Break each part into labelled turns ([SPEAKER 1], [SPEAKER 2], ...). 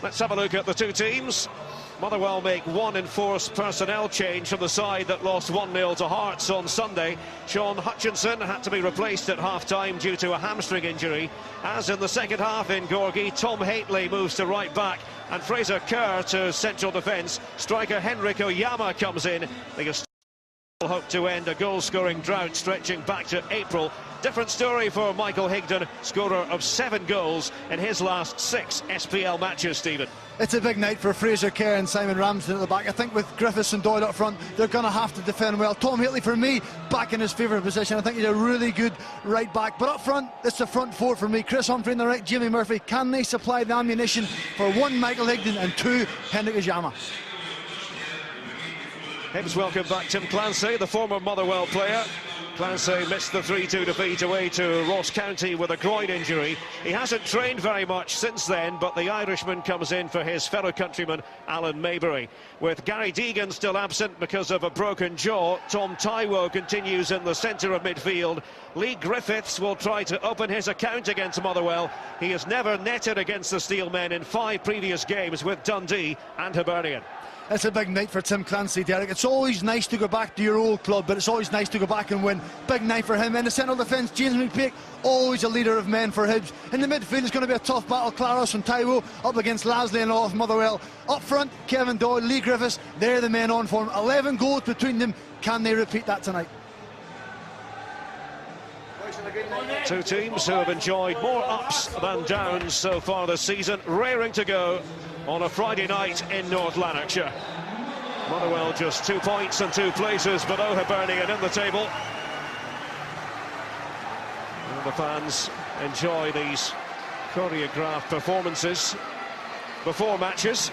[SPEAKER 1] Let's have a look at the two teams. Motherwell make one enforced personnel change from the side that lost 1-0 to Hearts on Sunday. Sean Hutchinson had to be replaced at half-time due to a hamstring injury. As in the second half in Gorgie, Tom Haitley moves to right back and Fraser Kerr to central defence. Striker Henrik Oyama comes in. They still hope to end a goal-scoring drought stretching back to April. Different story for Michael Higdon, scorer of 7 goals in his last 6 SPL matches, Stephen.
[SPEAKER 2] It's a big night for Fraser Kerr and Simon Ramsden at the back. I think with Griffiths and Doyle up front, they're going to have to defend well. Tom Haitley, for me, back in his favourite position. I think he's a really good right back. But up front, it's the front four for me. Chris Humphrey on the right, Jamie Murphy. Can they supply the ammunition for 1, Michael Higdon, and 2, Henrik Oyama?
[SPEAKER 1] Hibs welcome back Tim Clancy, the former Motherwell player. Clancy missed the 3-2 defeat away to Ross County with a groin injury. He hasn't trained very much since then, but the Irishman comes in for his fellow countryman Alan Maybury. With Gary Deegan still absent because of a broken jaw, Tom Taiwo continues in the centre of midfield. Lee Griffiths will try to open his account against Motherwell. He has never netted against the Steelmen in 5 previous games with Dundee and Hibernian.
[SPEAKER 2] It's a big night for Tim Clancy, Derek. It's always nice to go back to your old club, but it's always nice to go back and win. Big night for him. In the central defence, James McPeak, always a leader of men for Hibs. In the midfield, it's going to be a tough battle. Claros and Taiwo up against Lasley and off Motherwell. Up front, Kevin Doyle, Lee Griffiths, they're the men on form. 11 goals between them. Can they repeat that tonight?
[SPEAKER 1] Two teams who have enjoyed more ups than downs so far this season, raring to go on a Friday night in North Lanarkshire. Motherwell just 2 points and 2 places below Hibernian in the table. And the fans enjoy these choreographed performances before matches.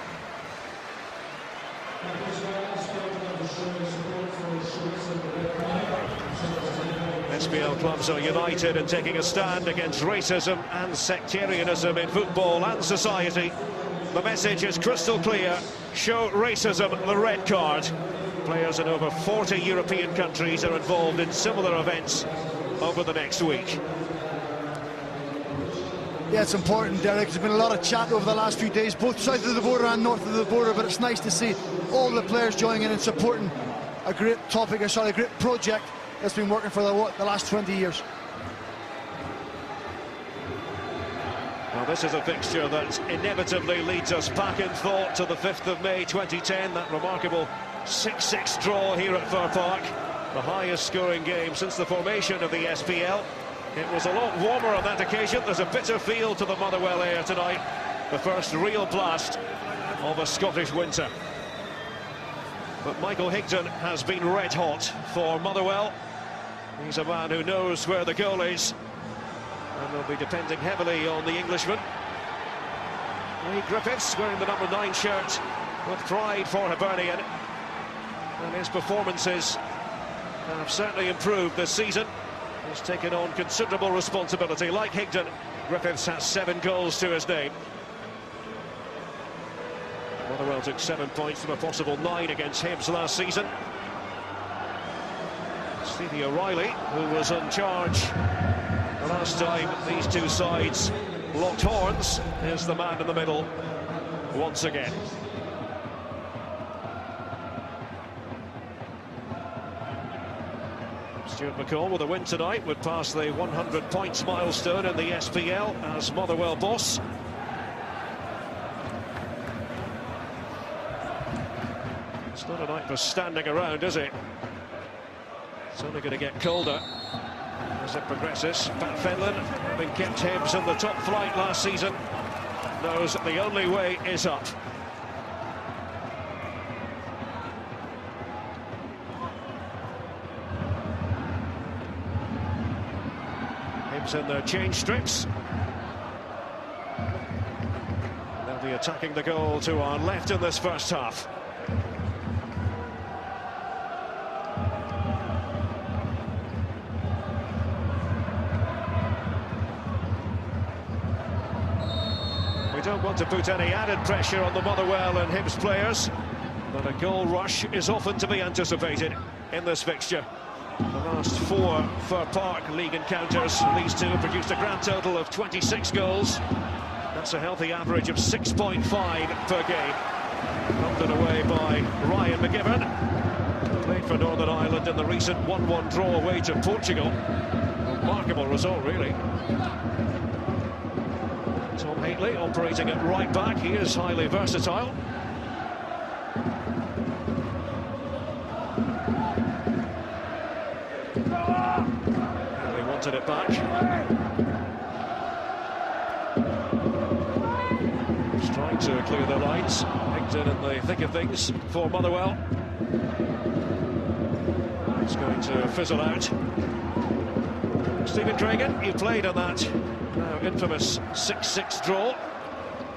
[SPEAKER 1] SPL clubs are united in taking a stand against racism and sectarianism in football and society. The message is crystal clear: show racism the red card. Players in over 40 European countries are involved in similar events over the next week.
[SPEAKER 2] Yeah, it's important, Derek. There's been a lot of chat over the last few days, both south of the border and north of the border, but it's nice to see all the players joining in and supporting a great topic, a great project that's been working for the last 20 years.
[SPEAKER 1] Well, this is a fixture that inevitably leads us back in thought to the 5th of May 2010, that remarkable 6-6 draw here at Fir Park, the highest scoring game since the formation of the SPL. It was a lot warmer on that occasion. There's a bitter feel to the Motherwell air tonight, the first real blast of a Scottish winter. But Michael Higdon has been red hot for Motherwell. He's a man who knows where the goal is, and they'll be depending heavily on the Englishman. Lee Griffiths wearing the number 9 shirt with pride for Hibernian, and his performances have certainly improved this season. He's taken on considerable responsibility. Like Higdon, Griffiths has 7 goals to his name. Motherwell took 7 points from a possible 9 against Hibs last season. Stevie O'Reilly, who was in charge the last time these two sides locked horns, is the man in the middle once again. Stuart McCall with a win tonight would pass the 100 points milestone in the SPL as Motherwell boss. It's not a night for standing around, is it? It's only going to get colder as it progresses. Pat Fenlon, having kept Hibs in the top flight last season, knows that the only way is up. Hibs in their change strips. They'll be attacking the goal to our left in this first half. Don't want to put any added pressure on the Motherwell and Hibs players, but a goal rush is often to be anticipated in this fixture. The last 4 Fir Park League encounters, these two produced a grand total of 26 goals. That's a healthy average of 6.5 per game. Pumped away by Ryan McGivern. Played for Northern Ireland in the recent 1-1 draw away to Portugal. Remarkable result, really. Tom Haitley operating at right back. He is highly versatile. They wanted it back. Just trying to clear the lines. Higdon in the thick of things for Motherwell. It's going to fizzle out. Stephen Craigan, you played on that now infamous 6-6 draw.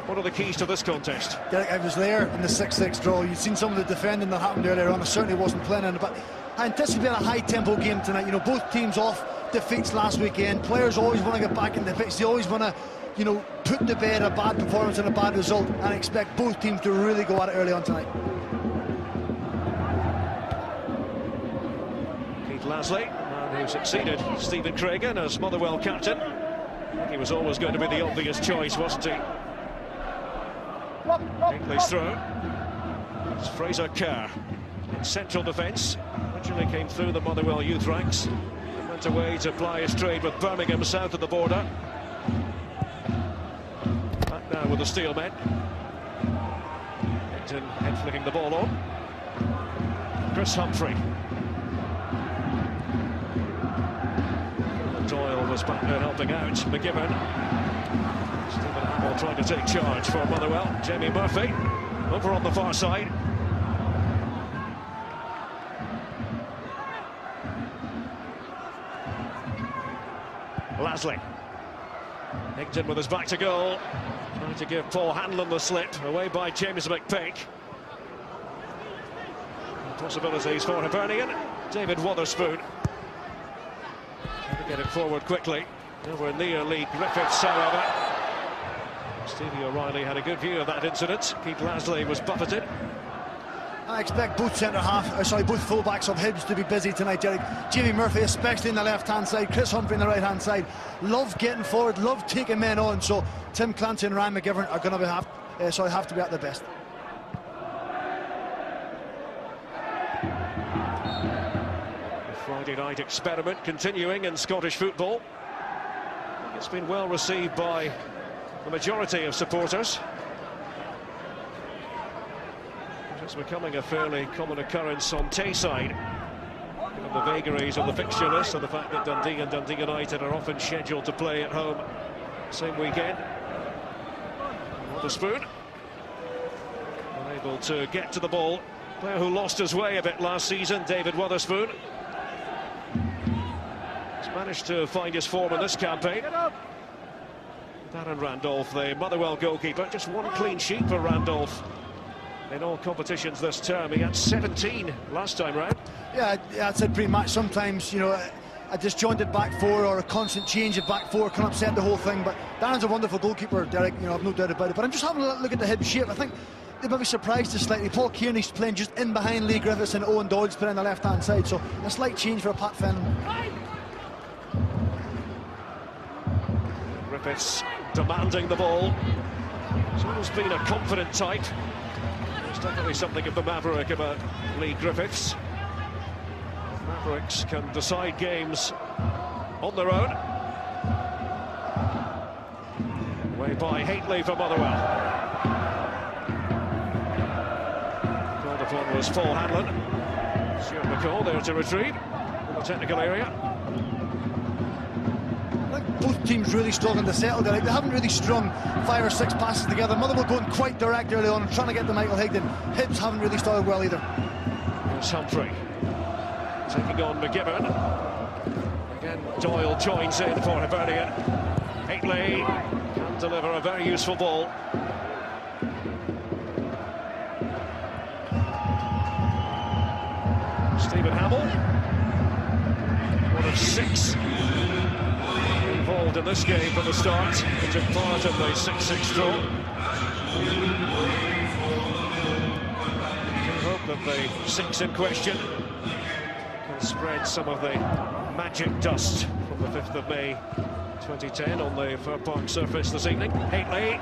[SPEAKER 1] What are the keys to this contest?
[SPEAKER 2] Derek, I was there in the 6-6 draw. You'd seen some of the defending that happened earlier on. I certainly wasn't playing in it, but I anticipate a high-tempo game tonight. You know, both teams off defeats last weekend. Players always want to get back in the pitch. They always want to, you know, put to bed a bad performance and a bad result, and I expect both teams to really go at it early on tonight.
[SPEAKER 1] Keith Lasley, man who succeeded Stephen Craigan as Motherwell captain. He was always going to be the obvious choice, wasn't he? Haitley's throw. It's Fraser Kerr in central defence. Originally came through the Motherwell youth ranks. Went away to ply his trade with Birmingham south of the border. Back now with the Steelmen. Higdon head flicking the ball on. Chris Humphrey. Doyle was back there helping out McGivern. Stephen Hamill trying to take charge for Motherwell. Jamie Murphy over on the far side. Lasley. Higdon with his back to goal. Trying to give Paul Hanlon the slip. Away by James McPake. Possibilities for Hibernian. David Wotherspoon. Trying to get it forward quickly. Nowhere near Lee Griffiths, however. Stevie O'Reilly had a good view of that incident. Keith Lasley was buffeted.
[SPEAKER 2] I expect both both full-backs of Hibs to be busy tonight, Derek. Jamie Murphy, especially in the left-hand side, Chris Humphrey in the right-hand side. Love getting forward, love taking men on. So Tim Clancy and Ryan McGivern are going to have to be at their best.
[SPEAKER 1] The Friday night experiment continuing in Scottish football. It's been well received by the majority of supporters. It's becoming a fairly common occurrence on Tayside. Given the vagaries of the fixture list and the fact that Dundee and Dundee United are often scheduled to play at home same weekend. Wotherspoon unable to get to the ball. Player who lost his way a bit last season, David Wotherspoon. He's managed to find his form in this campaign. Darren Randolph, the Motherwell goalkeeper, just one clean sheet for Randolph in all competitions this term. He had 17 last time round.
[SPEAKER 2] Yeah, I'd say pretty much. Sometimes, you know, a disjointed back four or a constant change of back four can upset the whole thing. But Darren's a wonderful goalkeeper, Derek, you know, I've no doubt about it. But I'm just having a look at the Hibs shape. I think they might be surprised us slightly. Paul Kearney's playing just in behind Lee Griffiths, and Owen Doyle's playing on the left-hand side. So a slight change for Pat Fenton.
[SPEAKER 1] Griffiths demanding the ball. He's always been a confident type. There's definitely something of the maverick about Lee Griffiths. Mavericks can decide games on their own. Away by Haitley for Motherwell. Called upon was Paul Hanlon. Stuart McCall there to retrieve in the technical area.
[SPEAKER 2] Both teams really struggling to settle there. They haven't really strung 5 or 6 passes together. Motherwell going quite direct early on and trying to get to Michael Higdon. Hibs haven't really started well either.
[SPEAKER 1] Here's Humphrey taking on McGivern. Again, Doyle joins in for Hibernian. Haitley can deliver a very useful ball. Stephen Hamill, one of 6 involved in this game from the start. He took part in the 6-6 draw. I hope that the 6 in question can spread some of the magic dust from the 5th of May 2010 on the Fir Park surface this evening. Haitley.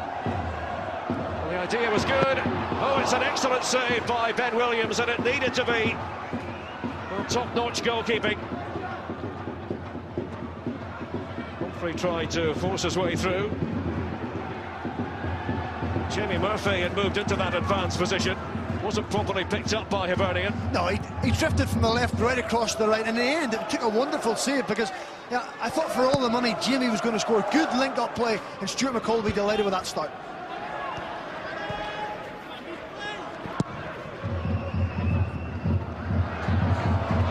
[SPEAKER 1] Well, the idea was good. Oh, it's an excellent save by Ben Williams, and it needed to be. Well, top-notch goalkeeping. Humphrey tried to force his way through. Jamie Murphy had moved into that advanced position. Wasn't properly picked up by Hibernian.
[SPEAKER 2] No, he drifted from the left right across the right. In the end, it took a wonderful save because I thought for all the money Jamie was going to score. Good link-up play, and Stuart McCall will be delighted with that start.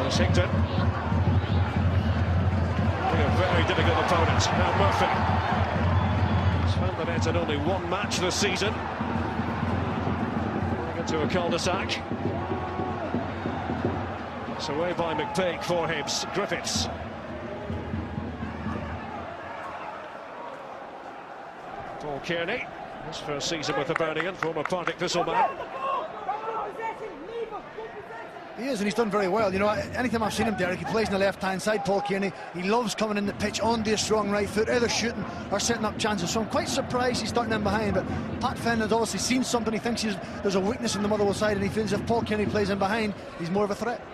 [SPEAKER 1] Washington. A very difficult opponent. Now Murphy. He's found the net in only one match this season. To a cul-de-sac. It's away by McPake for Hibs. Griffiths. Paul Kearney, his first season with Hibernian, former Partick Thistle man.
[SPEAKER 2] He is, and he's done very well. You know, anytime I've seen him, Derek, he plays on the left-hand side, Paul Kearney. He loves coming in the pitch onto a strong right foot, either shooting or setting up chances. So I'm quite surprised he's starting in behind, but Pat Fenton's obviously seen something. He thinks there's a weakness in the Motherwell side, and he feels if Paul Kearney plays in behind, he's more of a threat.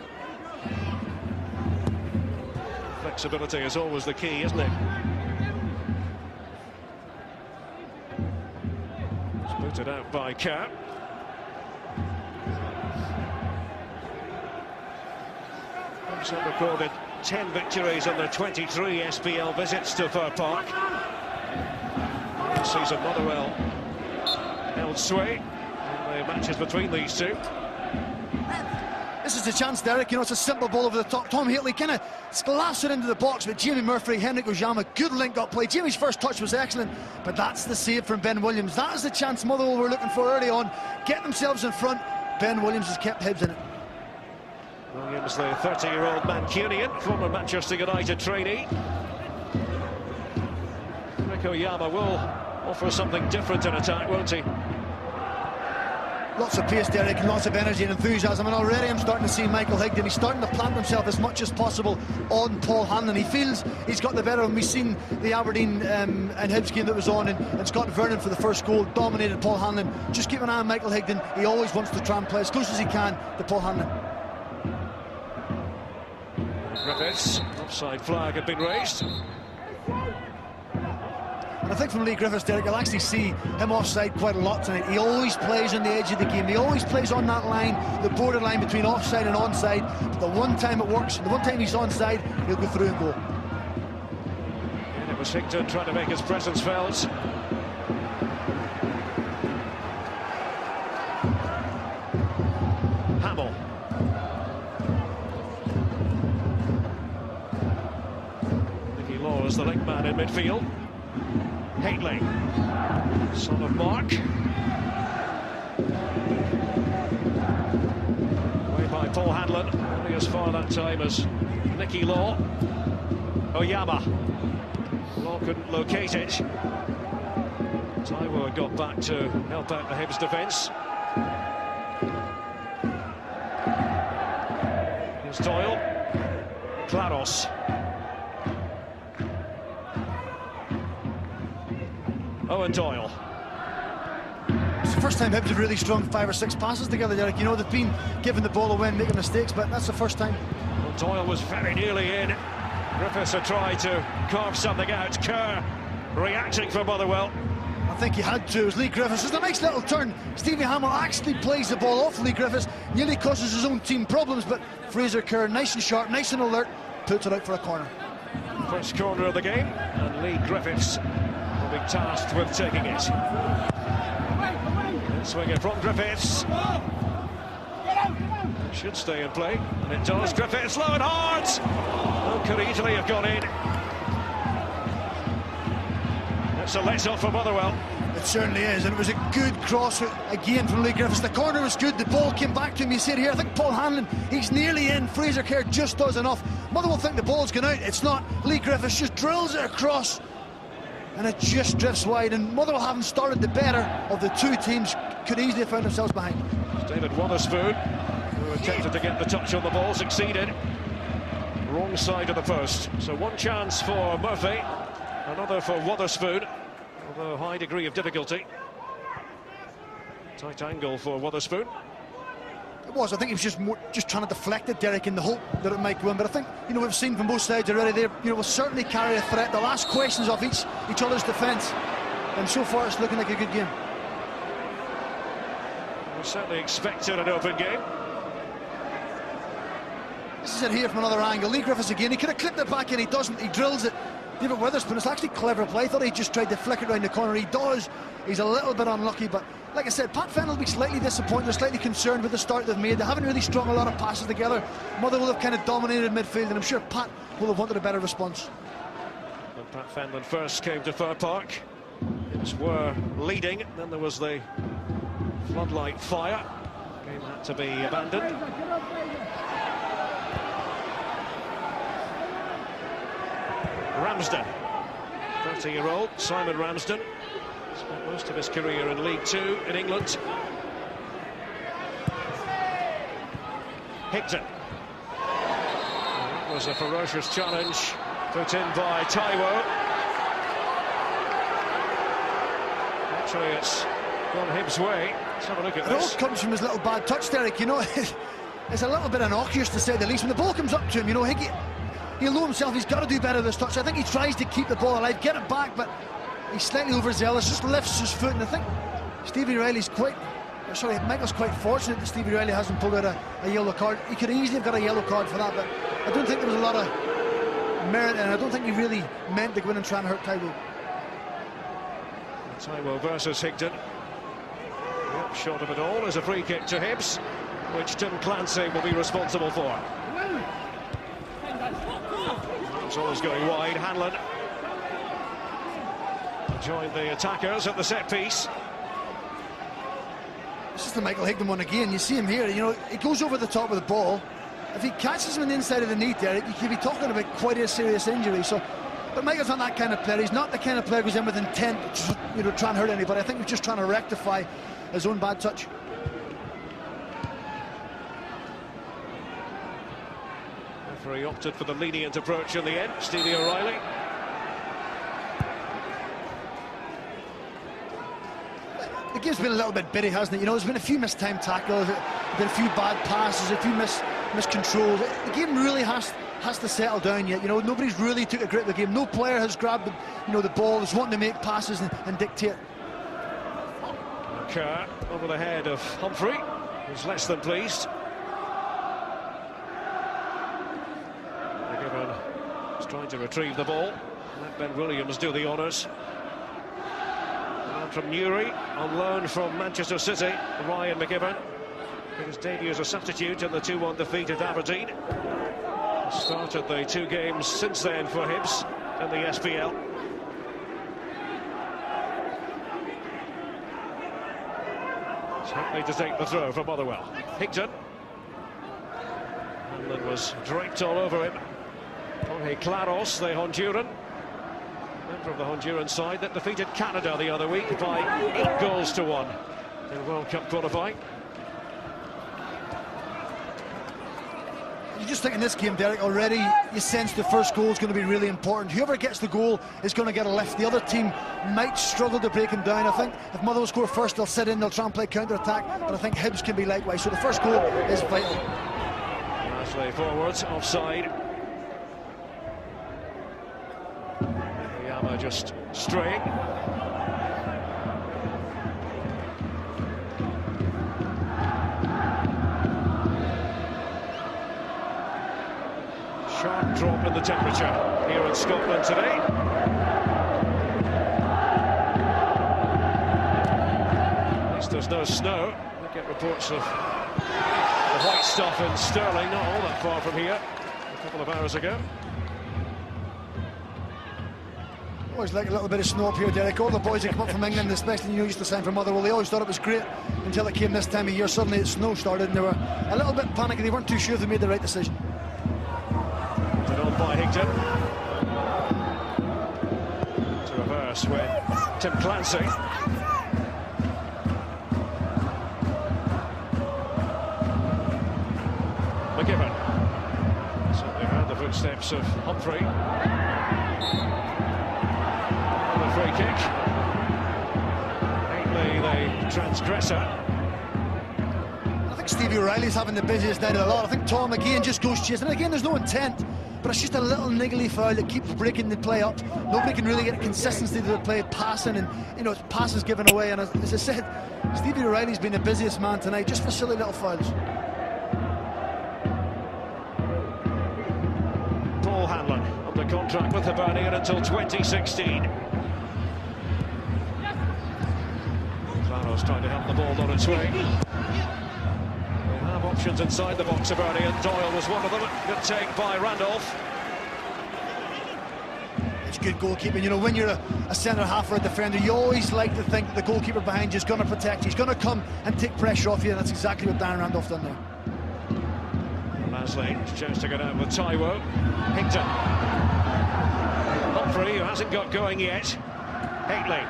[SPEAKER 1] Flexibility is always the key, isn't it? It's booted out by Kerr. Hibs have recorded 10 victories in their 23 SPL visits to Fir Park. This season Motherwell held sway in the matches between these two.
[SPEAKER 2] This is the chance, Derek. You know, it's a simple ball over the top. Tom Haitley kind of slaps it into the box, but Jamie Murphy, Henrik Ojama, good link-up play. Jamie's first touch was excellent, but that's the save from Ben Williams. That is the chance Motherwell were looking for early on. Get themselves in front. Ben Williams has kept Hibs in it.
[SPEAKER 1] Williams, the 30-year-old Mancunian, former Manchester United trainee. Henrik Ojama will offer something different in attack, won't he?
[SPEAKER 2] Lots of pace, Derek, and lots of energy and enthusiasm, and already I'm starting to see Michael Higdon. He's starting to plant himself as much as possible on Paul Hanlon. He feels he's got the better of him. We've seen the Aberdeen and Hibs game that was on, and Scott Vernon for the first goal dominated Paul Hanlon. Just keep an eye on Michael Higdon. He always wants to try and play as close as he can to Paul Hanlon.
[SPEAKER 1] Griffiths, offside flag had been raised.
[SPEAKER 2] And I think from Lee Griffiths, Derek, you'll actually see him offside quite a lot tonight. He always plays on the edge of the game. He always plays on that line, the borderline between offside and onside. But the one time it works, the one time he's onside, he'll go through and go.
[SPEAKER 1] And it was Hickton trying to make his presence felt. Hamill. Nicky Law is the link man in midfield. Haitley, son of Mark. Away by Paul Hanlon, only as far that time as Nicky Law. Ojama. Law couldn't locate it. Taiwo got back to help out the Hibs defence. Here's Doyle. Claros. Owen Doyle.
[SPEAKER 2] It's the first time Hibs have really strung 5 or 6 passes together, Derek. You know, they've been giving the ball away and making mistakes, but that's the first time.
[SPEAKER 1] Well, Doyle was very nearly in. Griffiths had tried to carve something out. Kerr reacting for Motherwell.
[SPEAKER 2] I think he had to. It was Lee Griffiths. It's a nice little turn. Stevie Hamill actually plays the ball off Lee Griffiths. Nearly causes his own team problems, but Fraser Kerr, nice and sharp, nice and alert, puts it out for a corner.
[SPEAKER 1] First corner of the game, and Lee Griffiths will be tasked with taking it. Swing it from Griffiths. Should stay in play, and it does. Griffiths low and hard. Oh, could easily have gone in. That's a let-off for Motherwell.
[SPEAKER 2] It certainly is, and it was a good cross again from Lee Griffiths. The corner was good, the ball came back to him. You see it here, I think Paul Hanlon, he's nearly in. Fraser Kerr just does enough. Motherwell think the ball's gone out, it's not. Lee Griffiths just drills it across, and it just drifts wide. And Motherwell, having started the better of the two teams, could easily have found themselves behind.
[SPEAKER 1] David Wotherspoon, who attempted to get the touch on the ball, succeeded. Wrong side of the post. So one chance for Murphy, and Another for Wotherspoon, although high degree of difficulty. Tight angle for Wotherspoon.
[SPEAKER 2] It was. I think he was just trying to deflect it, Derek, in the hope that it might go in. But I think, we've seen from both sides already. They, will certainly carry a threat. The last questions of each other's defence, and so far it's looking like a good game.
[SPEAKER 1] We certainly expected an open game.
[SPEAKER 2] This is it here from another angle. Lee Griffiths again. He could have clipped it back in. He doesn't. He drills it. David Witherspoon, it's actually clever play. I thought he just tried to flick it around the corner. He does. He's a little bit unlucky, but like I said, Pat Fennell will be slightly disappointed. They're slightly concerned with the start they've made. They haven't really strung a lot of passes together. Motherwell have kind of dominated midfield, and I'm sure Pat will have wanted a better response.
[SPEAKER 1] When Pat Fennell first came to Fir Park, Hibs were leading. Then there was the floodlight fire. The game had to be abandoned. Ramsden, 30-year-old Simon Ramsden, spent most of his career in League Two in England. Higden. That was a ferocious challenge put in by Taiwo. Actually, it's gone Hibs' way. Let's have a look at this.
[SPEAKER 2] It all comes from his little bad touch, Derek. It's a little bit innocuous to say the least. When the ball comes up to him, he'll know himself he's got to do better this touch. I think he tries to keep the ball alive, get it back, but he's slightly overzealous, just lifts his foot, and I think Michael's quite fortunate that Stevie Riley hasn't pulled out a yellow card. He could easily have got a yellow card for that, but I don't think there was a lot of merit, and I don't think he really meant to go in and try and hurt Taiwo.
[SPEAKER 1] Taiwo versus Higden. Yep, short of it all is a free kick to Hibs, which Tim Clancy will be responsible for. It's always going wide. Hanlon joined the attackers at the set piece.
[SPEAKER 2] This is the Michael Higden one again. You see him here, it goes over the top of the ball. If he catches him on the inside of the knee, Derek, you could be talking about quite a serious injury. But Michael's not that kind of player. He's not the kind of player who's in with intent to try and hurt anybody. I think he's just trying to rectify his own bad touch.
[SPEAKER 1] Referee opted for the lenient approach in the end. Stevie O'Reilly.
[SPEAKER 2] The game's been a little bit bitty, hasn't it? There's been a few mistimed tackles, been a few bad passes, a few miscontrols. The game really has to settle down yet. Nobody's really took a grip of the game. No player has grabbed the ball, is wanting to make passes and dictate.
[SPEAKER 1] Kerr over the head of Humphrey, who's less than pleased. He's trying to retrieve the ball. Let Ben Williams do the honours. And from Newry, on loan from Manchester City, Ryan McGibbon. His debut as a substitute in the 2-1 defeat at Aberdeen. Started the 2 games since then for Hibs in the SPL. He's happy to take the throw from Motherwell. Higden. Hanlon was draped all over him. Jorge Claros, the Honduran, member of the Honduran side that defeated Canada the other week by 8 goals to 1 in World Cup qualifying.
[SPEAKER 2] You just think in this game, Derek, already you sense the first goal is going to be really important. Whoever gets the goal is going to get a lift. The other team might struggle to break him down. I think if Motherwell score first, they'll sit in, they'll try and play counter-attack, but I think Hibs can be likewise. So the first goal is vital.
[SPEAKER 1] Nicely forwards, offside. Yama just straying. Sharp drop in the temperature here in Scotland today. At least there's no snow. We get reports of the white stuff in Stirling, not all that far from here, a couple of hours ago.
[SPEAKER 2] Always like a little bit of snow up here, Derek. All the boys that come up from England, especially used to sign for Motherwell, they always thought it was great until it came this time of year. Suddenly the snow started and they were a little bit panicky. They weren't too sure if they made the right decision.
[SPEAKER 1] Put on by Higden. To reverse with Tim Clancy. McGibbon. Certainly around the footsteps of Humphrey. free kick. Haitley, the transgressor.
[SPEAKER 2] I think Stevie O'Reilly's having the busiest night of the lot. I think Tom again just goes chasing. And again, there's no intent, but it's just a little niggly foul that keeps breaking the play up. Nobody can really get a consistency to the play, passing, and it's passes given away. And as I said, Stevie O'Reilly's been the busiest man tonight, just for silly little fouls.
[SPEAKER 1] Paul Hanlon under contract with Hibernian until 2016. Claros trying to help the ball on its way. They have options inside the box, Hibernian. Doyle was one of them. Good take by Randolph.
[SPEAKER 2] It's good goalkeeping. You know, when you're a centre-half or a defender, you always like to think that the goalkeeper behind you is going to protect you. He's going to come and take pressure off you, and that's exactly what Darren Randolph done there.
[SPEAKER 1] Lasley chose to go down with Taiwo. Higton. Humphrey, who hasn't got going yet. Haitley.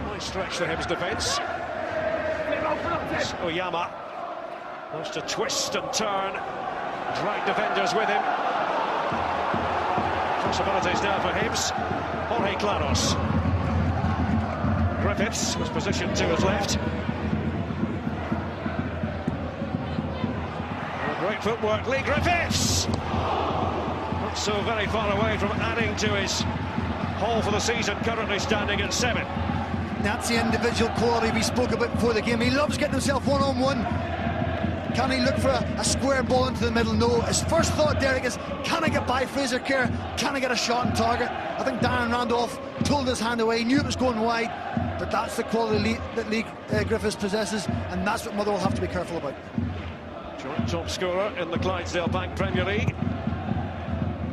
[SPEAKER 1] Nice stretch for Hibs defence. Oyama. Wants to twist and turn. Drag defenders with him. Possibilities now for Hibs. Jorge Claros. Griffiths was positioned to his left. Great footwork, Lee Griffiths! Not so very far away from adding to his haul for the season, currently standing at 7.
[SPEAKER 2] That's the individual quality we spoke about before the game. He loves getting himself one-on-one. Can he look for a square ball into the middle? No. His first thought, Derek, is can I get by Fraser Kerr? Can I get a shot on target? I think Darren Randolph pulled his hand away. He knew it was going wide, but that's the quality that Lee Griffiths possesses, and that's what Motherwell have to be careful about.
[SPEAKER 1] Joint top scorer in the Clydesdale Bank Premier League.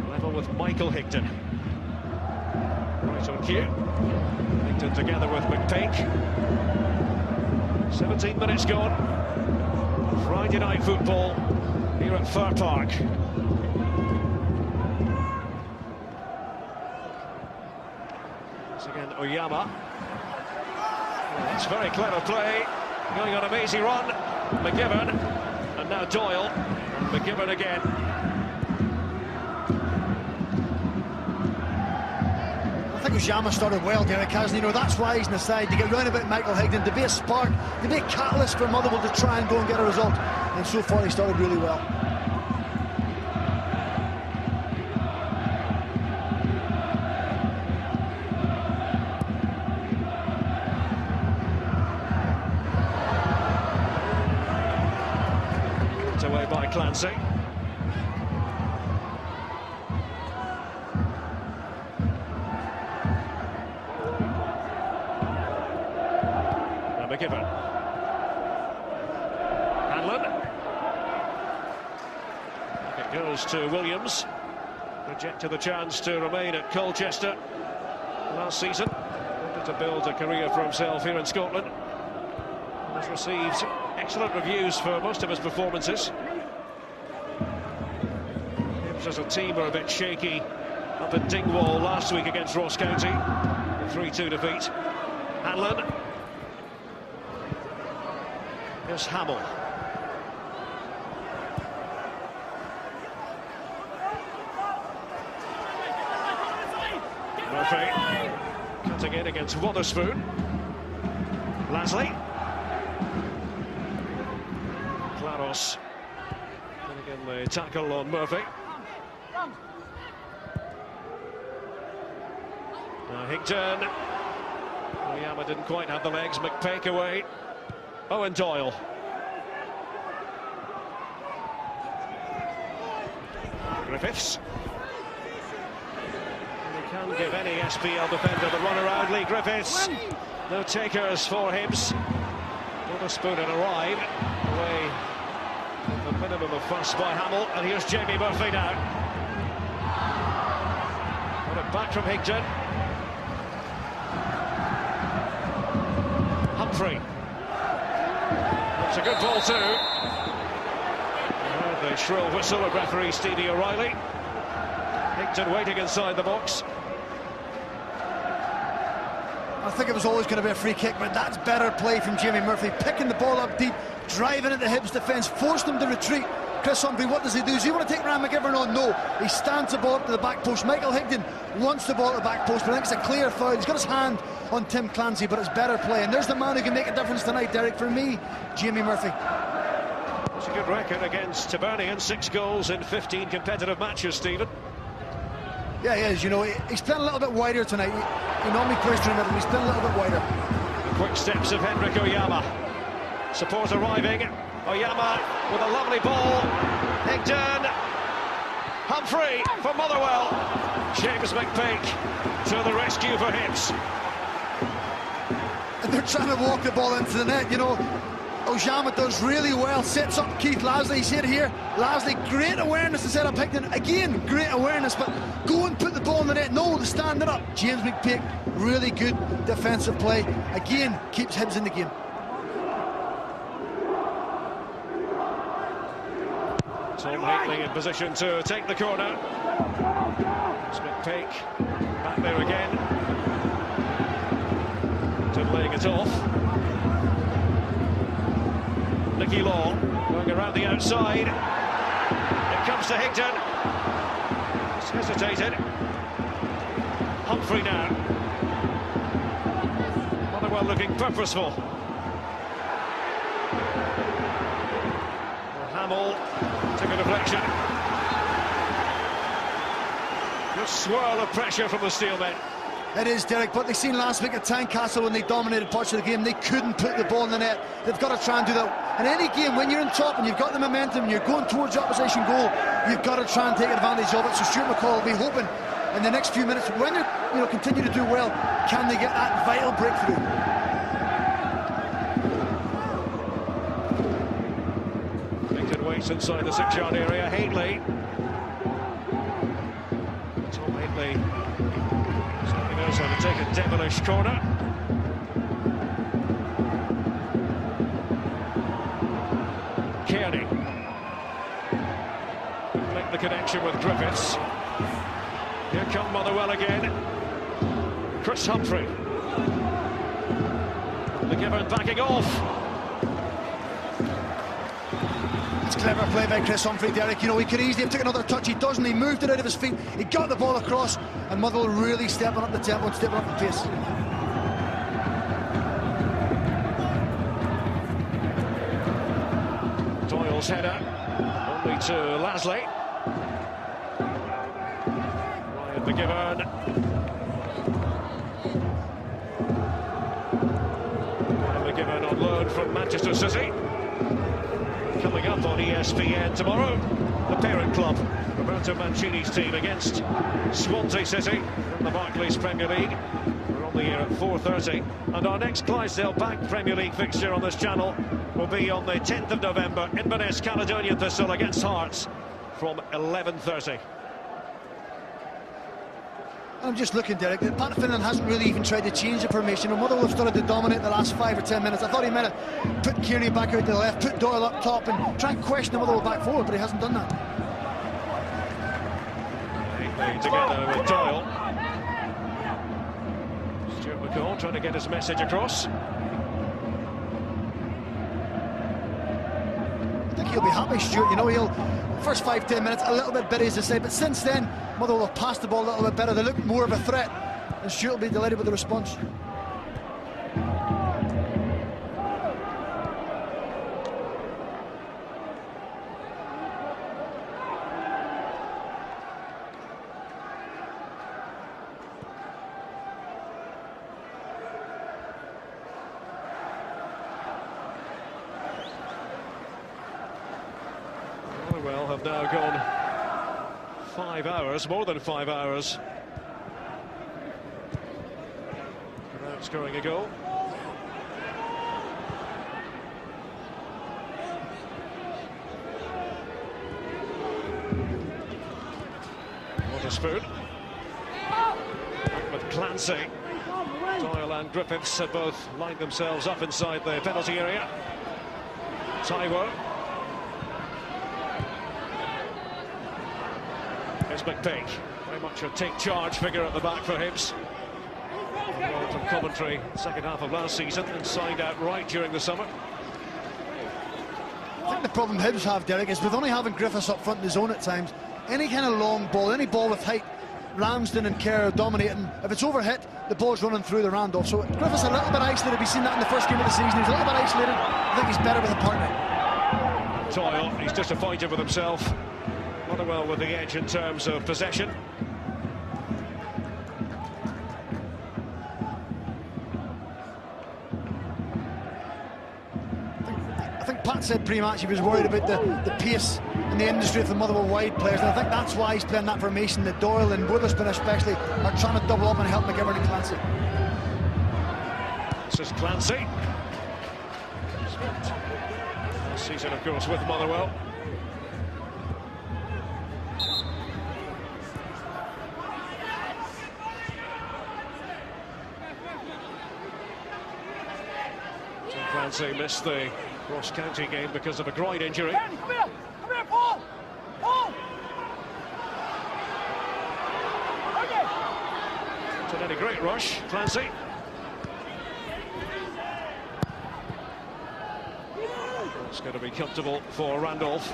[SPEAKER 1] Level with Michael Higton. Right on cue. Higton together with McPake. 17 minutes gone. Friday night football here at Fir Park. Once again, Oyama. Well, that's very clever play. Going on a mazy run. McGibbon. And now Doyle. And McGibbon again.
[SPEAKER 2] I think Oyama started well, Derek, hasn't he? You know, that's why he's on the side, to get round about Michael Higton, to be a spark, to be a catalyst for Motherwell to try and go and get a result. And so far he started really well.
[SPEAKER 1] Put away by Clancy. McGibbon. Hanlon. It goes to Williams. Rejected the chance to remain at Colchester last season. Wanted to build a career for himself here in Scotland. Has received excellent reviews for most of his performances. Hibs as a team are a bit shaky up at Dingwall last week against Ross County. A 3-2 defeat. Hanlon. Here's Hamill. Murphy cutting in against Wotherspoon. Lasley. Claros. And again the tackle on Murphy. Now Higton. Oyama didn't quite have the legs. McPake away. Owen Doyle. Griffiths. They can give any SPL defender the run around. Lee Griffiths. No takers for Hibs. Wotherspoon and arrive. Away with the minimum of fuss by Hamill. And here's Jamie Murphy now. Got it back from Higton. Humphrey. It's a good ball too. The shrill whistle of referee Stevie O'Reilly. Higton waiting inside the box.
[SPEAKER 2] I think it was always going to be a free kick, but that's better play from Jamie Murphy, picking the ball up deep, driving at the Hibs defence, forced them to retreat, Chris Humphrey, what does he do? Does he want to take Ryan McGivern on? No. He stands the ball up to the back post. Michael Higdon wants the ball at the back post, but I think it's a clear foul. He's got his hand on Tim Clancy, but it's better play. And there's the man who can make a difference tonight, Derek. For me, Jamie Murphy.
[SPEAKER 1] It's a good record against Hibernian. 6 goals in 15 competitive matches, Stephen.
[SPEAKER 2] Yeah, he is. You know, he's playing a little bit wider tonight. He normally plays through the middle. He's playing a little bit wider.
[SPEAKER 1] The quick steps of Henrik Oyama. Support arriving. Oyama with a lovely ball. Higdon. Humphrey for Motherwell. James McPake to the rescue for Hibs.
[SPEAKER 2] And they're trying to walk the ball into the net, you know. Oyama does really well, sets up Keith Lasley. He's here. Lasley, great awareness to set up Higdon. Again, great awareness, but go and put the ball in the net. No, to stand it up. James McPake, really good defensive play. Again, keeps Hibs in the game.
[SPEAKER 1] Tom Haitley in position to take the corner. It's McPake back there again. Laying it off. Nicky Law going around the outside. It comes to Higdon. He's hesitated. Humphrey now. Motherwell looking purposeful. Hamill took a deflection. Good swirl of pressure from the Steelmen.
[SPEAKER 2] It is, Derek, but they seen last week at Tynecastle when they dominated parts of the game, they couldn't put the ball in the net. They've got to try and do that. In any game, when you're in top and you've got the momentum and you're going towards the opposition goal, you've got to try and take advantage of it. So Stuart McCall will be hoping in the next few minutes, when they continue to do well, can they get that vital breakthrough?
[SPEAKER 1] Higdon waits inside the 6-yard area. Haitley. Tom Haitley knows how to take a devilish corner. Kearney. Make the connection with Griffiths. Here come Motherwell again. Chris Humphrey. McGivern backing off.
[SPEAKER 2] It's clever play by Chris Humphrey, Derek. You know, he could easily have taken another touch. He doesn't. He moved it out of his feet. He got the ball across, and Motherwell really stepping up the tempo and stepping up the pace.
[SPEAKER 1] Doyle's header, only to Lasley. Ryan McGivern. Ryan McGivern on loan from Manchester City. Coming up on ESPN tomorrow, the parent club, Roberto Mancini's team against Swansea City in the Barclays Premier League. We're on the air at 4:30, and our next Clydesdale Bank Premier League fixture on this channel will be on the 10th of November, Inverness Caledonian Thistle against Hearts from 11:30.
[SPEAKER 2] I'm just looking, Derek. Pat Finlan hasn't really even tried to change the formation. And Motherwell have started to dominate the last 5 or 10 minutes. I thought he might have put Kearney back out to the left, put Doyle up top, and try and question the Motherwell back forward, but he hasn't done that.
[SPEAKER 1] Haitley together with Doyle. Stuart McCall trying to get his message across.
[SPEAKER 2] I think he'll be happy, Stuart. You know, he'll first 5-10 minutes a little bit bitty, as I say, but since then Motherwell have passed the ball a little bit better. They look more of a threat, and Stuart will be delighted with the response.
[SPEAKER 1] Motherwell have now gone 5 hours, more than 5 hours, without scoring a goal. Waterspoon. With Clancy. Doyle and Griffiths had both lined themselves up inside the penalty area. Taiwo. Here's McPake, very much a take-charge figure at the back for Hibs. Involved from Coventry, second half of last season, and signed out right during the summer.
[SPEAKER 2] I think the problem Hibs have, Derek, is with only having Griffiths up front in the zone at times, any kind of long ball, any ball with height, Ramsden and Kerr dominating. If it's overhit, the ball's running through the Randolph. So Griffiths a little bit isolated. We've seen that in the first game of the season. He's a little bit isolated. I think he's better with a partner.
[SPEAKER 1] Toyle, he's disappointed with himself. Motherwell with the edge in terms of possession.
[SPEAKER 2] I think Pat said pre-match he was worried about the pace in the industry of the Motherwell wide players, and I think that's why he's playing that formation that Doyle and Witherspoon especially are trying to double up and help McGivern and Clancy.
[SPEAKER 1] This is Clancy. Last season, of course, with Motherwell. Tim Clancy missed the cross-county game because of a groin injury.
[SPEAKER 3] Come here, Paul! Paul! Okay.
[SPEAKER 1] Not any great rush, Clancy. It's going to be comfortable for Randolph.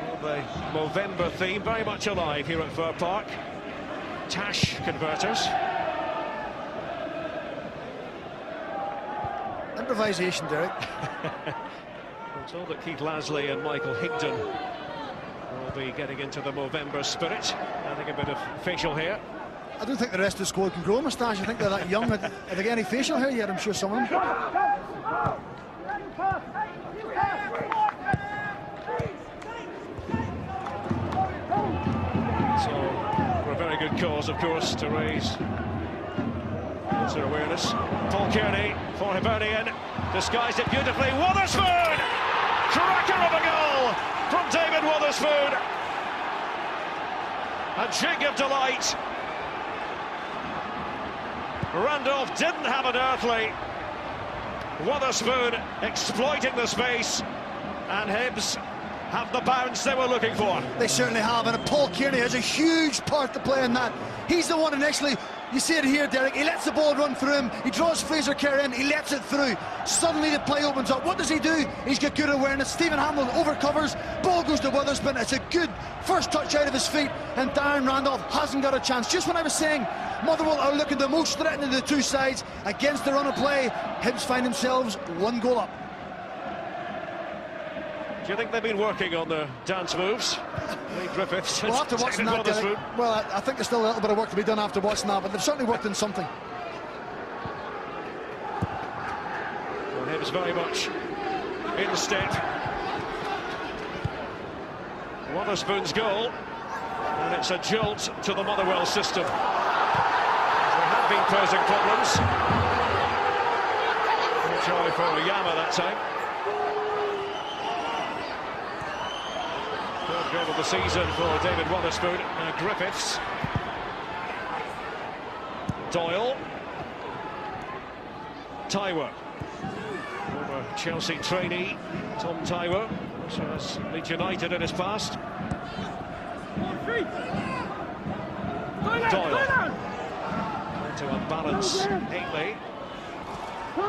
[SPEAKER 1] Well, the Movember theme very much alive here at Fir Park. Tash converters.
[SPEAKER 2] Improvisation, Derek.
[SPEAKER 1] I'm told that Keith Lasley and Michael Higdon will be getting into the Movember spirit. Adding a bit of facial hair.
[SPEAKER 2] I don't think the rest of the squad can grow a moustache. I think they're that young. Have they got any facial hair yet? I'm sure some of them.
[SPEAKER 1] So, for a very good cause, of course, to raise their awareness. Paul Kearney for Hibernian, disguised it beautifully. Wotherspoon! Cracker of a goal from David Wotherspoon. A jig of delight. Randolph didn't have an earthly. Wotherspoon exploiting the space, and Hibs have the bounce they were looking for.
[SPEAKER 2] They certainly have, and Paul Kearney has a huge part to play in that. He's the one initially, you see it here, Derek, he lets the ball run through him, he draws Fraser Kerr in, he lets it through. Suddenly the play opens up. What does he do? He's got good awareness. Stephen Hamlin overcovers, ball goes to Witherspoon. It's a good first touch out of his feet, and Darren Randolph hasn't got a chance. Just when I was saying Motherwell are looking the most threatening of the two sides against the run of play, Hibs find themselves one goal up.
[SPEAKER 1] Do you think they've been working on the dance moves? Lee Griffiths.
[SPEAKER 2] Well, after watching that, Derek, well, I think there's still a little bit of work to be done after watching that, but they've certainly worked on something.
[SPEAKER 1] Well, Hibs very much in step. Wotherspoon's goal, and it's a jolt to the Motherwell system. They have been posing problems. No joy for Yama that time. Third goal of the season for David Wotherspoon. Griffiths. Doyle. Taiwo. Former Chelsea trainee Tom Taiwo, also has Leeds United in his past. Doyle. To unbalance Haitley.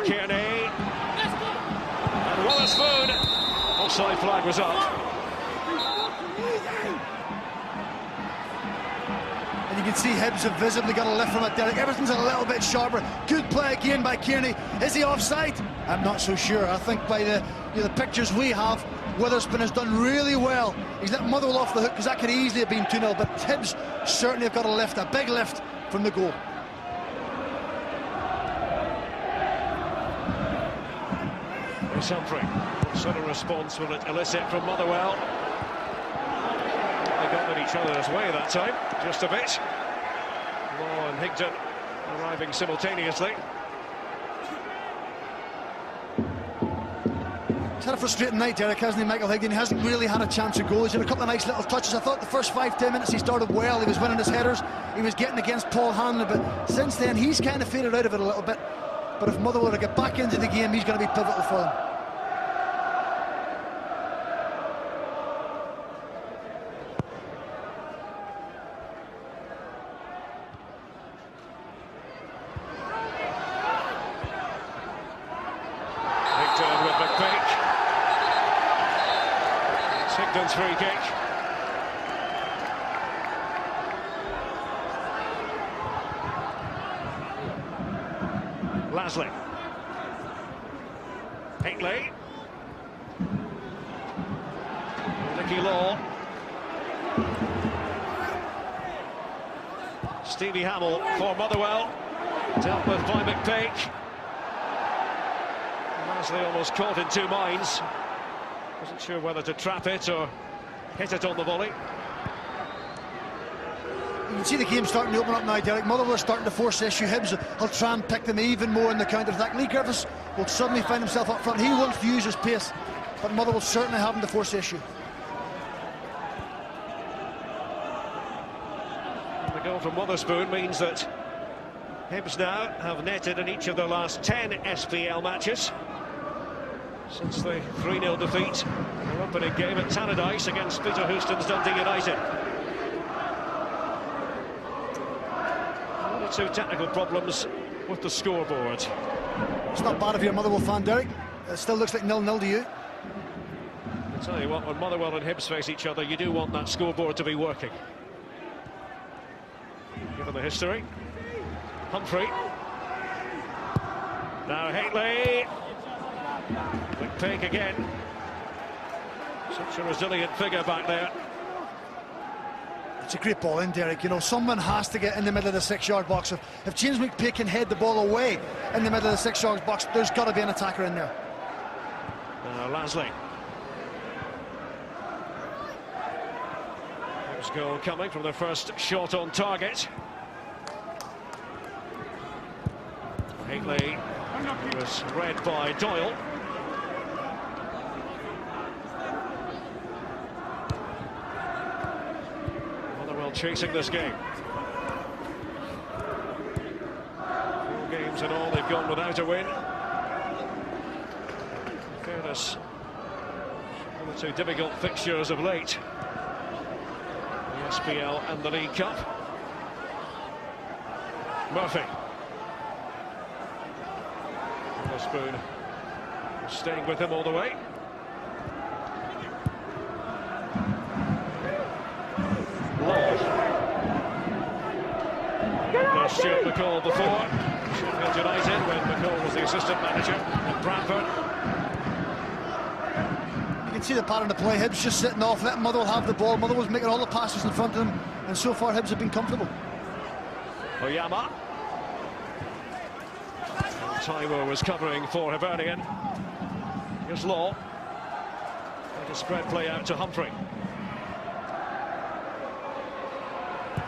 [SPEAKER 1] Kearney. And Wotherspoon. Offside flag was up.
[SPEAKER 2] And you can see Hibs have visibly got a lift from it, Derek. Everything's a little bit sharper. Good play again by Kearney. Is he offside? I'm not so sure. I think by the pictures we have, Witherspoon has done really well. He's let Motherwell off the hook because that could easily have been 2-0, but Hibs certainly have got a lift, a big lift from the goal.
[SPEAKER 1] Chris Humphrey. What sort of response will it elicit from Motherwell? They got in each other's way that time, just a bit. Law and Higdon arriving simultaneously.
[SPEAKER 2] He's had a frustrating night, Derek, hasn't he, Michael Higdon? He hasn't really had a chance to goal. He's had a couple of nice little touches. I thought the first 5-10 minutes he started well. He was winning his headers. He was getting against Paul Hanlon, but since then he's kind of faded out of it a little bit. But if Motherwell to get back into the game, he's going to be pivotal for them.
[SPEAKER 1] Brogden's free kick. Lasley. Hinckley. Nicky Law. Stevie Hamill for Motherwell. Dealt with by McPake. Lasley almost caught in two minds. Wasn't sure whether to trap it or hit it on the volley.
[SPEAKER 2] You can see the game starting to open up now, Derek. Motherwell are starting to force the issue. Hibs will try and pick them even more in the counter-attack. Lee Griffiths will suddenly find himself up front. He wants to use his pace, but Motherwell certainly having to force the issue.
[SPEAKER 1] The goal from Witherspoon means that Hibs now have netted in each of their last 10 SPL matches since the 3-0 defeat in their opening game at Tannadice against Peter Houston's Dundee United. One or two technical problems with the scoreboard.
[SPEAKER 2] It's not bad if you're a Motherwell fan, Derek. It still looks like 0-0 to you.
[SPEAKER 1] I'll tell you what, when Motherwell and Hibs face each other, you do want that scoreboard to be working. Given the history. Humphrey. Now Hinckley. McPake again. Such a resilient figure back there.
[SPEAKER 2] It's a great ball in, Derek. You know, someone has to get in the middle of the 6-yard box. If James McPake can head the ball away in the middle of the 6-yard box, there's got to be an attacker in there.
[SPEAKER 1] Now Lasley. Hibs goal coming from their first shot on target. Hinckley was read by Doyle. Motherwell chasing this game. 4 games in all, they've gone without a win. In fairness, one or two difficult fixtures of late. The SPL and the League Cup. Murphy. Witherspoon staying with him all the way. Law. Stuart McCall before. Sheffield United when McCall was the assistant manager at Bradford.
[SPEAKER 2] You can see the pattern of play. Hibs just sitting off, letting Motherwell have the ball. Motherwell's making all the passes in front of them, and so far Hibs have been comfortable.
[SPEAKER 1] Oyama. Taiwo was covering for Hibernian. Here's Law. Like a spread play out to Humphrey.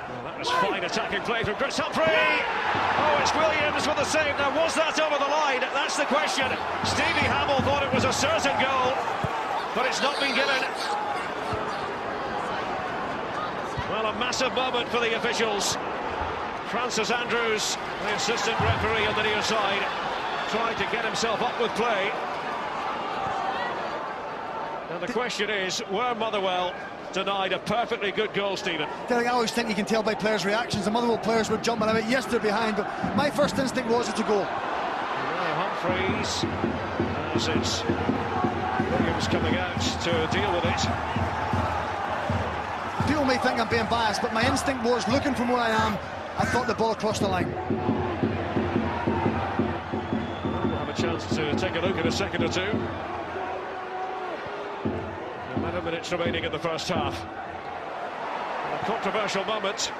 [SPEAKER 1] Well, that was fine attacking play from Chris Humphrey. Oh, it's Williams with the save. Now, was that over the line? That's the question. Stevie Hamill thought it was a certain goal, but it's not been given. Well, a massive moment for the officials. Francis Andrews, the assistant referee on the near side, trying to get himself up with play. And the question is, were Motherwell denied a perfectly good goal, Stephen?
[SPEAKER 2] Derek, I always think you can tell by players' reactions. The Motherwell players were jumping out. Yes, they're behind, but my first instinct was it's a goal.
[SPEAKER 1] Now Humphreys, as it's Williams coming out to deal with it.
[SPEAKER 2] People may think I'm being biased, but my instinct was, looking from where I am, I thought the ball crossed the line.
[SPEAKER 1] We'll have a chance to take a look in a second or two. 11 minutes remaining in the first half. A controversial moment.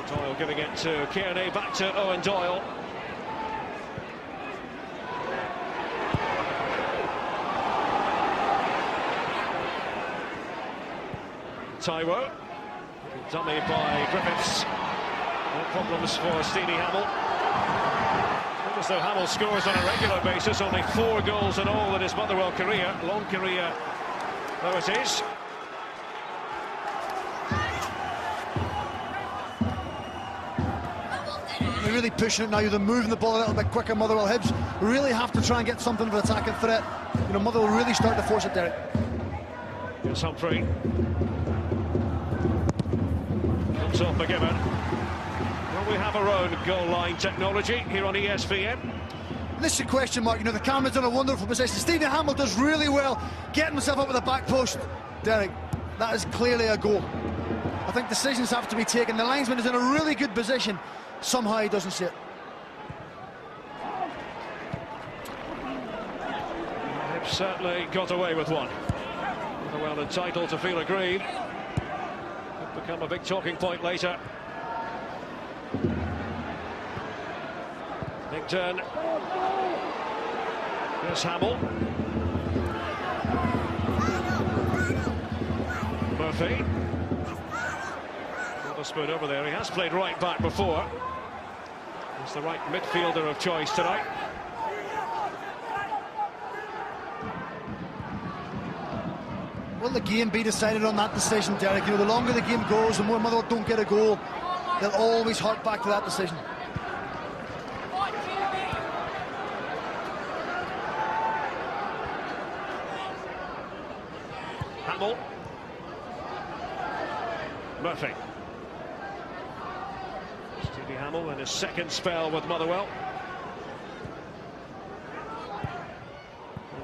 [SPEAKER 1] Doyle giving it to Kearney, back to Owen Doyle. Taiwo, dummy by Griffiths. No problems for Stevie Hamill. Not as though Hamill scores on a regular basis, only 4 goals in all in his Motherwell career, long career though it is.
[SPEAKER 2] They're really pushing it now. They're moving the ball a little bit quicker. Motherwell. Hibs really have to try and get something of an attacking threat. You know, Motherwell really start to force it, Derek.
[SPEAKER 1] Here's Humphrey. Comes off McGibbon. Well, we have our own goal line technology here on ESPN.
[SPEAKER 2] And this is a question mark. You know, the camera's in a wonderful position. Stevie Hamill does really well getting himself up at the back post. Derek, that is clearly a goal. I think decisions have to be taken. The linesman is in a really good position. Somehow he doesn't see it.
[SPEAKER 1] They've certainly got away with one. Well entitled to feel aggrieved. Could become a big talking point later. Big turn. Here's Hamill. Murphy. Witherspoon over there. He has played right back before. He's the right midfielder of choice tonight.
[SPEAKER 2] Will the game be decided on that decision, Derek? You know, the longer the game goes, the more Motherwell don't get a goal, they'll always hark back to that decision.
[SPEAKER 1] Hamill. Murphy. Stevie Hamill in his second spell with Motherwell.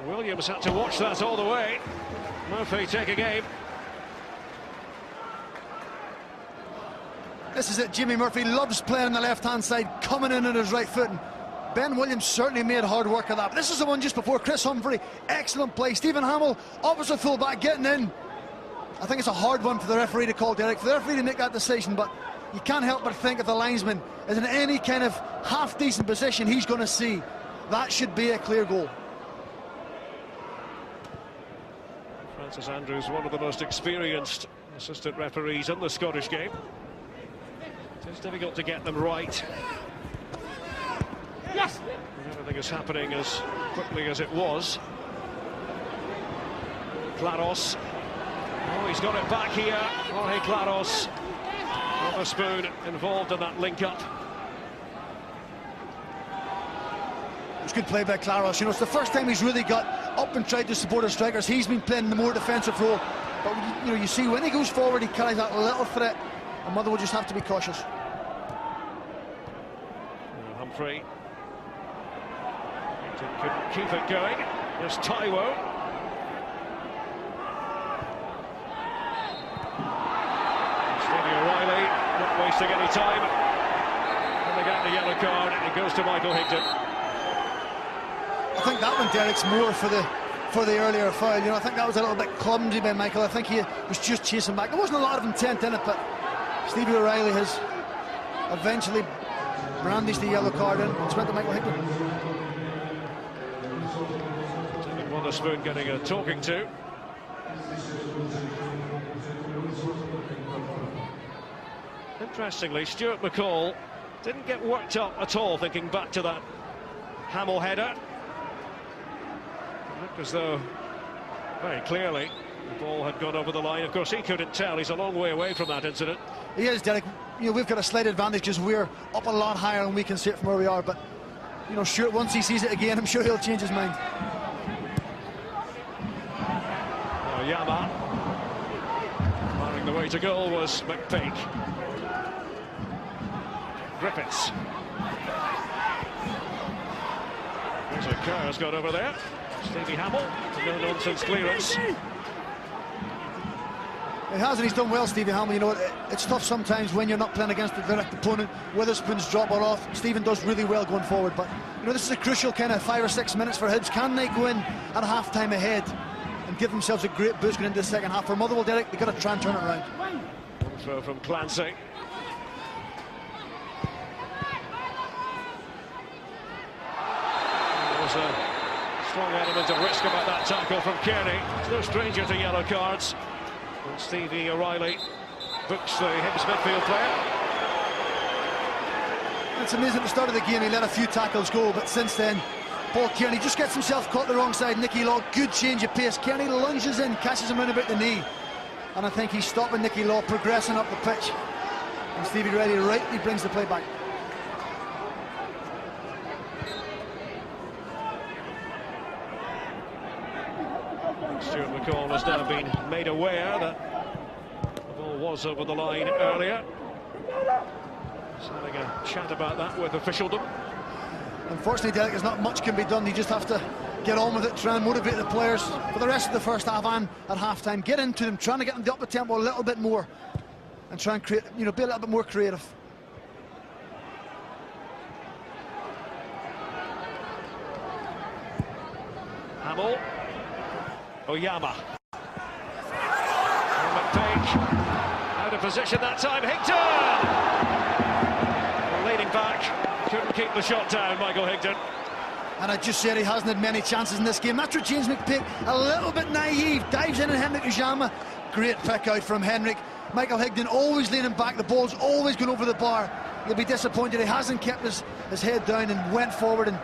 [SPEAKER 1] Williams had to watch that all the way. Murphy taking aim.
[SPEAKER 2] This is it. Jimmy Murphy loves playing on the left-hand side, coming in on his right foot. And Ben Williams certainly made hard work of that. But this is the one just before. Chris Humphrey, excellent play. Stephen Hamill, opposite full-back, getting in. I think it's a hard one for the referee to call, Derek, for the referee to make that decision, but you can't help but think if the linesman is in any kind of half-decent position he's going to see, that should be a clear goal.
[SPEAKER 1] Francis Andrews, one of the most experienced assistant referees in the Scottish game. It's difficult to get them right.
[SPEAKER 3] Yes.
[SPEAKER 1] Everything is happening as quickly as it was. Claros. Oh, he's got it back here. Jorge Claros. Witherspoon involved in that link-up.
[SPEAKER 2] It's good play by Claros. You know, it's the first time he's really got up and tried to support his strikers. He's been playing the more defensive role. But, you know, you see when he goes forward, he carries that little threat. And Motherwell just have to be cautious.
[SPEAKER 1] Humphrey. Couldn't keep it going. There's Taiwo. O'Reilly, not wasting any time. And they get the yellow card. It goes to Michael Higdon.
[SPEAKER 2] I think that one, Derek's more for the earlier foul. You know, I think that was a little bit clumsy by Michael. I think he was just chasing back. There wasn't a lot of intent in it, but Stevie O'Reilly has eventually brandished the yellow card in. It's went to Michael Higdon.
[SPEAKER 1] Witherspoon getting a talking to. Interestingly, Stuart McCall didn't get worked up at all, thinking back to that Hamill header. It looked as though, very clearly, the ball had gone over the line. Of course, he couldn't tell. He's a long way away from that incident.
[SPEAKER 2] He is, Derek. You know, we've got a slight advantage because we're up a lot higher and we can see it from where we are. But, you know, Stuart, once he sees it again, I'm sure he'll change his mind.
[SPEAKER 1] Yama. Firing the way to goal was McPake. Griffiths. There's a Kerr's got over there. Stevie Hamill, no-nonsense clearance.
[SPEAKER 2] He has, and he's done well, Stevie Hamill. You know, it's tough sometimes when you're not playing against a direct opponent. Witherspoon's drop it off. Stephen does really well going forward, but you know, this is a crucial kind of 5 or 6 minutes for Hibs. Can they go in at half-time ahead and give themselves a great boost going into the second half? For Motherwell, Derek, they've got to try and turn it around.
[SPEAKER 1] Throw from Clancy. There's a strong element of risk about that tackle from Kearney. He's no stranger to yellow cards. And Stevie O'Reilly books the Hibs midfield player.
[SPEAKER 2] It's amazing at the start of the game he let a few tackles go, but since then Paul Kearney just gets himself caught the wrong side. Nicky Law, good change of pace. Kearney lunges in, catches him round about the knee, and I think he's stopping Nicky Law progressing up the pitch, and Stevie O'Reilly rightly brings the play back.
[SPEAKER 1] Stuart McCall has now been made aware that the ball was over the line earlier. He's having a chat about that with officialdom.
[SPEAKER 2] Unfortunately, Derek, there's not much can be done. You just have to get on with it, try and motivate the players for the rest of the first half and at half-time. Get into them, trying to get them to up the tempo a little bit more and try and create, be a little bit more creative.
[SPEAKER 1] Hamill. Oyama. McPake. Out of position that time. Higdon! Leaning back. Couldn't keep the shot down, Michael Higdon.
[SPEAKER 2] And I just said he hasn't had many chances in this game. That's where James McPake, a little bit naive, dives in on Henrik Oyama. Great pick out from Henrik. Michael Higdon always leaning back. The ball's always going over the bar. He'll be disappointed he hasn't kept his head down and went forward and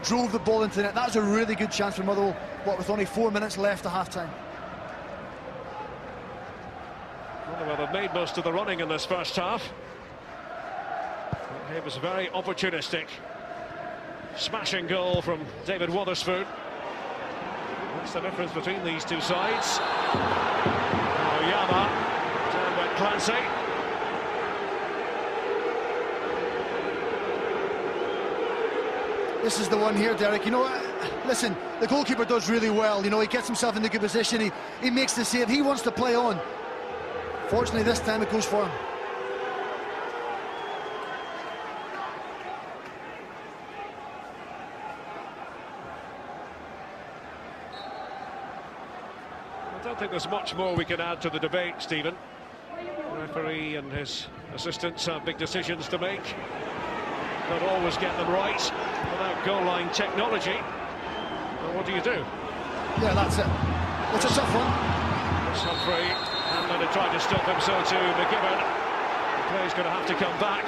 [SPEAKER 2] drove the ball into the net. That was a really good chance for Motherwell, with only 4 minutes left to half-time.
[SPEAKER 1] Motherwell have made most of the running in this first half. It was very opportunistic. Smashing goal from David Wotherspoon. That's the difference between these two sides. Oyama, down went Clancy.
[SPEAKER 2] This is the one here, Derek. Listen, the goalkeeper does really well. He gets himself into good position. He makes the save. He wants to play on. Fortunately, this time it goes for him.
[SPEAKER 1] I don't think there's much more we can add to the debate, Stephen. The referee and his assistants have big decisions to make. Don't always get them right without goal line technology. Well, what do you do?
[SPEAKER 2] Yeah, that's it. It's a tough one.
[SPEAKER 1] It's Humphrey, and then they tried to stop him, so to McGibbon. The play's going to have to come back.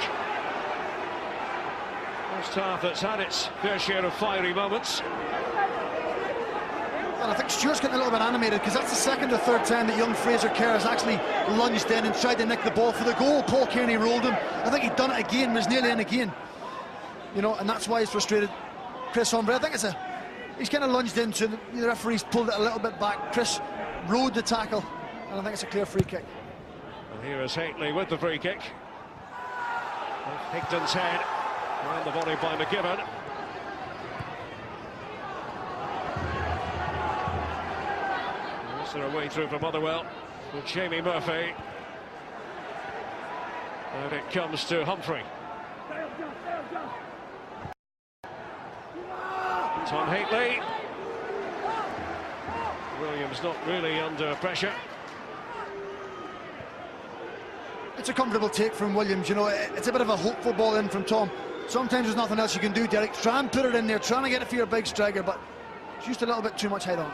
[SPEAKER 1] First half that's had its fair share of fiery moments.
[SPEAKER 2] And I think Stuart's getting a little bit animated because that's the second or third time that young Fraser Kerr has actually lunged in and tried to nick the ball for the goal. Paul Kearney rolled him. I think he'd done it again, was nearly in again. And that's why he's frustrated. Chris Humphrey, I think he's kind of lunged into the referee's pulled it a little bit back. Chris rode the tackle, and I think it's a clear free kick.
[SPEAKER 1] And here is Haitley with the free kick. Higdon's head, and the volley by McGibbon. Is there a way through from Motherwell with Jamie Murphy? And it comes to Humphrey. Tom Haitley. Williams not really under pressure.
[SPEAKER 2] It's a comfortable take from Williams. It's a bit of a hopeful ball in from Tom. Sometimes there's nothing else you can do, Derek. Try and put it in there, trying to get it for your big striker, but it's just a little bit too much height on.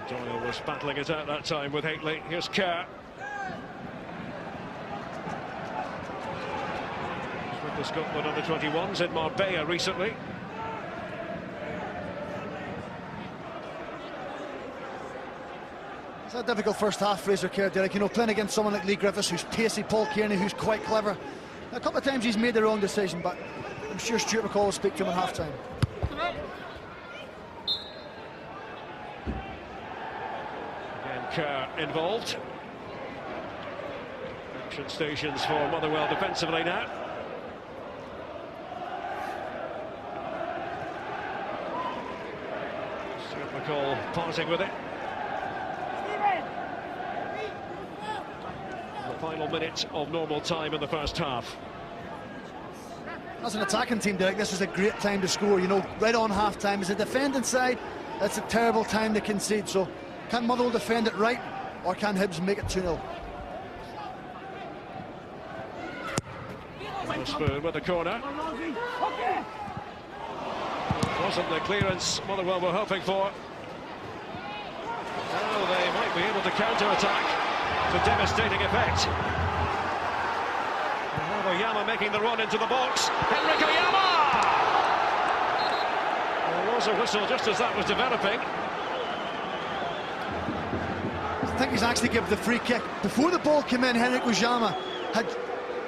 [SPEAKER 1] Doyle was battling it out that time with Haitley. Here's Kerr. With the Scotland under-21s in Marbella recently.
[SPEAKER 2] It's a difficult first half, Fraser Kerr, Derek. Playing against someone like Lee Griffiths, who's pacey, Paul Kearney, who's quite clever. A couple of times he's made the wrong decision, but I'm sure Stuart McCall will speak to him at half-time.
[SPEAKER 1] Again, Kerr involved. Action stations for Motherwell defensively now. Stuart McCall parting with it. The final minute of normal time in the first half.
[SPEAKER 2] As an attacking team, Derek, this is a great time to score. Right on half-time. As a defending side, it's a terrible time to concede. So, can Motherwell defend it right, or can Hibs make it 2-0?
[SPEAKER 1] Spoon with the corner. Wasn't the clearance Motherwell were hoping for. Now they might be able to counter-attack to devastating effect. Oyama making the run into the box. Henrik Oyama! There was a whistle just as that was developing.
[SPEAKER 2] I think he's actually given the free kick. Before the ball came in, Henrik Oyama had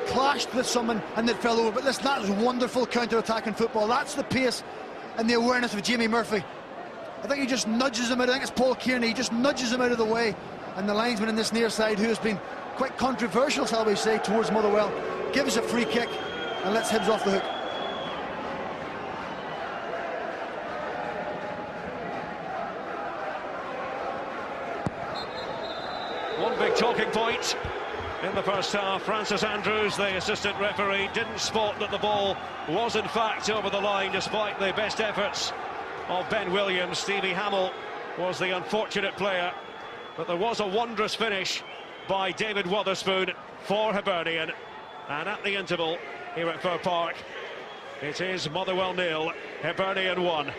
[SPEAKER 2] clashed with someone and then fell over. But listen, that is wonderful counter-attacking football. That's the pace and the awareness of Jamie Murphy. I think he just nudges him out. I think it's Paul Kearney. He just nudges him out of the way. And the linesman in this near side, who has been quite controversial, shall we say, towards Motherwell. Give us a free kick and lets Hibs off the hook.
[SPEAKER 1] One big talking point in the first half. Francis Andrews, the assistant referee, didn't spot that the ball was in fact over the line despite the best efforts of Ben Williams. Stevie Hamill was the unfortunate player, but there was a wondrous finish by David Wotherspoon for Hibernian. And at the interval here at Fir Park, it is Motherwell 0, Hibernian 1.